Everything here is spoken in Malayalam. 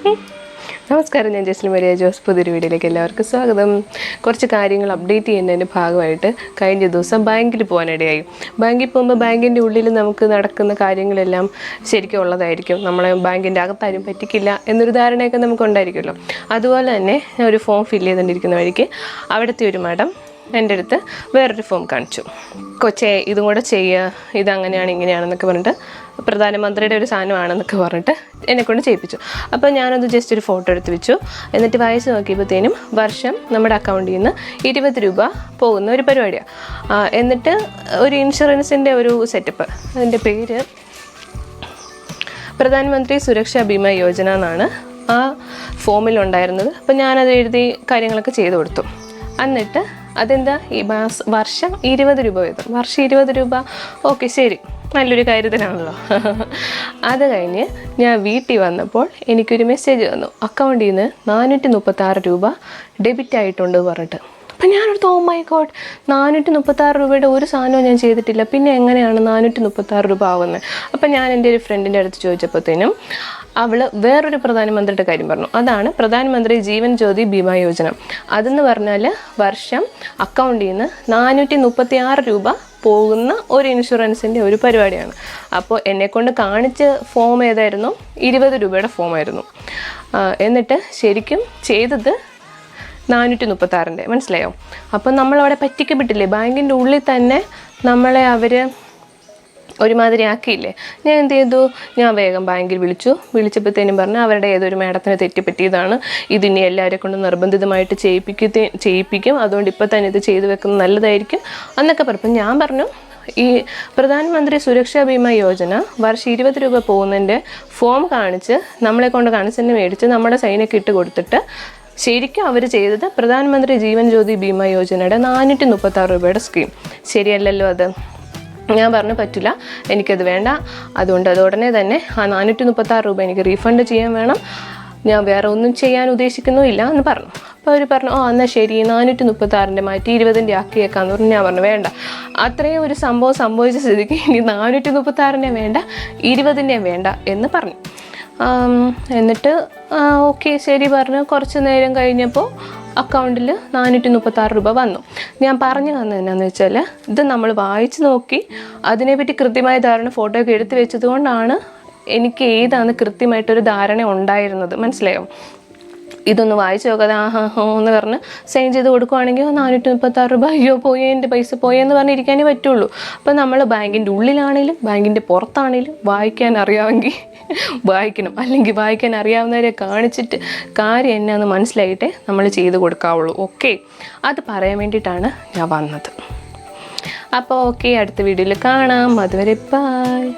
നമസ്കാരം, ഞാൻ ജസ്ലി മരിയ ജോസ്. പുതിയൊരു വീഡിയോയിലേക്ക് എല്ലാവർക്കും സ്വാഗതം. കുറച്ച് കാര്യങ്ങൾ അപ്ഡേറ്റ് ചെയ്യുന്നതിൻ്റെ ഭാഗമായിട്ട് കഴിഞ്ഞ ദിവസം ബാങ്കിൽ പോകാനിടയായി. ബാങ്കിൽ പോകുമ്പോൾ ബാങ്കിൻ്റെ ഉള്ളിൽ നമുക്ക് നടക്കുന്ന കാര്യങ്ങളെല്ലാം ശരിക്കും ഉള്ളതായിരിക്കും. നമ്മളെ ബാങ്കിൻ്റെ അകത്താരും പറ്റിക്കില്ല എന്നൊരു ധാരണയൊക്കെ നമുക്ക് ഉണ്ടായിരിക്കുമല്ലോ. അതുപോലെ തന്നെ ഞാൻ ഒരു ഫോം ഫില്ല് ചെയ്തുകൊണ്ടിരിക്കുന്ന വഴിക്ക് അവിടുത്തെ ഒരു മാഡം എൻ്റെ അടുത്ത് വേറൊരു ഫോം കാണിച്ചു. കൊച്ചേ, ഇതും കൂടെ ചെയ്യുക, ഇതങ്ങനെയാണ് ഇങ്ങനെയാണെന്നൊക്കെ പറഞ്ഞിട്ട്, പ്രധാനമന്ത്രിയുടെ ഒരു സാധനമാണെന്നൊക്കെ പറഞ്ഞിട്ട് എന്നെക്കൊണ്ട് ചെയ്യിപ്പിച്ചു. അപ്പോൾ ഞാനത് ജസ്റ്റ് ഒരു ഫോട്ടോ എടുത്ത് വെച്ചു. എന്നിട്ട് വായിച്ച് നോക്കിയപ്പോഴത്തേനും വർഷം നമ്മുടെ അക്കൗണ്ടിൽ നിന്ന് 20 രൂപ പോകുന്ന ഒരു പരിപാടിയാണ്. എന്നിട്ട് ഒരു ഇൻഷുറൻസിൻ്റെ ഒരു സെറ്റപ്പ്, അതിൻ്റെ പേര് പ്രധാനമന്ത്രി സുരക്ഷാ ബീമ യോജന എന്നാണ് ആ ഫോമിലുണ്ടായിരുന്നത്. അപ്പോൾ ഞാനത് എഴുതി കാര്യങ്ങളൊക്കെ ചെയ്തു കൊടുത്തു. എന്നിട്ട് അതെന്താ ഈ വർഷം 20 രൂപ വീതം, വർഷം 20 രൂപ. ഓക്കെ, ശരി, നല്ലൊരു കാര്യത്തിനാണല്ലോ. അത് കഴിഞ്ഞ് ഞാൻ വീട്ടിൽ വന്നപ്പോൾ എനിക്കൊരു മെസ്സേജ് വന്നു, അക്കൗണ്ടിൽ നിന്ന് 436 രൂപ ഡെബിറ്റ് ആയിട്ടുണ്ട് പറഞ്ഞിട്ട്. അപ്പം ഞാനൊരു ഓ മൈ ഗോഡ്, 436 രൂപയുടെ ഒരു സാധനവും ഞാൻ ചെയ്തിട്ടില്ല, പിന്നെ എങ്ങനെയാണ് 436 രൂപ ആവുന്നത്? അപ്പം ഞാൻ എൻ്റെ ഒരു ഫ്രണ്ടിൻ്റെ അടുത്ത് ചോദിച്ചപ്പോഴത്തേനും അവൾ വേറൊരു പ്രധാനമന്ത്രിയുടെ കാര്യം പറഞ്ഞു. അതാണ് പ്രധാനമന്ത്രി ജീവൻ ജ്യോതി ബീമാ യോജന. അതെന്ന് പറഞ്ഞാൽ വർഷം അക്കൗണ്ടിൽ നിന്ന് 436 രൂപ പോകുന്ന ഒരു ഇൻഷുറൻസിൻ്റെ ഒരു പരിപാടിയാണ്. അപ്പോൾ എന്നെക്കൊണ്ട് കാണിച്ച ഫോം ഏതായിരുന്നു? 20 രൂപയുടെ ഫോമായിരുന്നു. എന്നിട്ട് ശരിക്കും ചെയ്തത് 436-ൻ്റെ. മനസ്സിലായോ? അപ്പം നമ്മളവിടെ പറ്റിക്കപ്പെട്ടില്ലേ? ബാങ്കിൻ്റെ ഉള്ളിൽ തന്നെ നമ്മളെ അവർ ഒരുമാതിരി ആക്കിയില്ലേ. ഞാൻ എന്ത് ചെയ്തു, ഞാൻ വേഗം ബാങ്കിൽ വിളിച്ചപ്പോഴത്തേനും പറഞ്ഞ് അവരുടെ ഏതൊരു മേഡത്തിന് തെറ്റിപ്പറ്റിയതാണ്, ഇതിനി എല്ലാവരെ കൊണ്ട് നിർബന്ധിതമായിട്ട് ചെയ്യിപ്പിക്കും, അതുകൊണ്ട് ഇപ്പോൾ തന്നെ ഇത് ചെയ്തു വെക്കുന്നത് നല്ലതായിരിക്കും എന്നൊക്കെ പറഞ്ഞപ്പോൾ ഞാൻ പറഞ്ഞു, ഈ പ്രധാനമന്ത്രി സുരക്ഷാ ബീമ യോജന വർഷം 20 രൂപ പോകുന്നതിൻ്റെ ഫോം കാണിച്ച് നമ്മളെ കൊണ്ട് കാണിച്ചെന്നെ മേടിച്ച് നമ്മുടെ സൈനൊക്കെ ഇട്ട് കൊടുത്തിട്ട് ശരിക്കും അവർ ചെയ്തത് പ്രധാനമന്ത്രി ജീവൻ ജ്യോതി ബീമ യോജനയുടെ 436 രൂപയുടെ സ്കീം. ശരിയല്ലല്ലോ അത്? ഞാൻ പറഞ്ഞു, പറ്റില്ല, എനിക്കത് വേണ്ട, അതുകൊണ്ട് അത് ഉടനെ തന്നെ ആ 436 രൂപ എനിക്ക് റീഫണ്ട് ചെയ്യാൻ വേണം, ഞാൻ വേറെ ഒന്നും ചെയ്യാൻ ഉദ്ദേശിക്കുന്നുമില്ല എന്ന് പറഞ്ഞു. അപ്പോൾ അവർ പറഞ്ഞു, എന്നാൽ ശരി, 436-ൻ്റെ മാറ്റി 20-ൻ്റെ ആക്കിയേക്കാന്ന് പറഞ്ഞു. ഞാൻ പറഞ്ഞു, വേണ്ട, അത്രയും ഒരു സംഭവം സംഭവിച്ച സ്ഥിതിക്ക് ഇനി 436-ൻ്റെ വേണ്ട, 20-ൻ്റെ വേണ്ട എന്ന് പറഞ്ഞു. എന്നിട്ട് ഓക്കെ ശരി പറഞ്ഞു. കുറച്ച് നേരം കഴിഞ്ഞപ്പോൾ അക്കൗണ്ടിൽ 436 രൂപ വന്നു. ഞാൻ പറഞ്ഞു തന്നത് എന്നാന്ന് വെച്ചാൽ, ഇത് നമ്മൾ വായിച്ച് നോക്കി അതിനെപ്പറ്റി കൃത്യമായ ധാരണ ഫോട്ടോ ഒക്കെ എടുത്ത് വെച്ചത് കൊണ്ടാണ് എനിക്ക് ഏതാണ് കൃത്യമായിട്ടൊരു ധാരണ ഉണ്ടായിരുന്നത്. മനസ്സിലായോ? ഇതൊന്ന് വായിച്ച് നോക്കാതെ എന്ന് പറഞ്ഞ് സൈൻ ചെയ്ത് കൊടുക്കുവാണെങ്കിൽ 436 രൂപ അയ്യോ പോയേ, എൻ്റെ പൈസ പോയെന്ന് പറഞ്ഞിരിക്കാനേ പറ്റുള്ളൂ. അപ്പോൾ നമ്മൾ ബാങ്കിൻ്റെ ഉള്ളിലാണെങ്കിലും ബാങ്കിൻ്റെ പുറത്താണെങ്കിലും വായിക്കാൻ അറിയാമെങ്കിൽ വായിക്കണം, അല്ലെങ്കിൽ വായിക്കാൻ അറിയാവുന്നവരെ കാണിച്ചിട്ട് കാര്യം എന്നാന്ന് മനസ്സിലായിട്ടേ നമ്മൾ ചെയ്ത് കൊടുക്കാവുള്ളൂ. ഓക്കെ, അത് പറയാൻ വേണ്ടിയിട്ടാണ് ഞാൻ വന്നത്. അപ്പോൾ ഓക്കെ, അടുത്ത വീഡിയോയിൽ കാണാം. അതുവരെ ബൈ.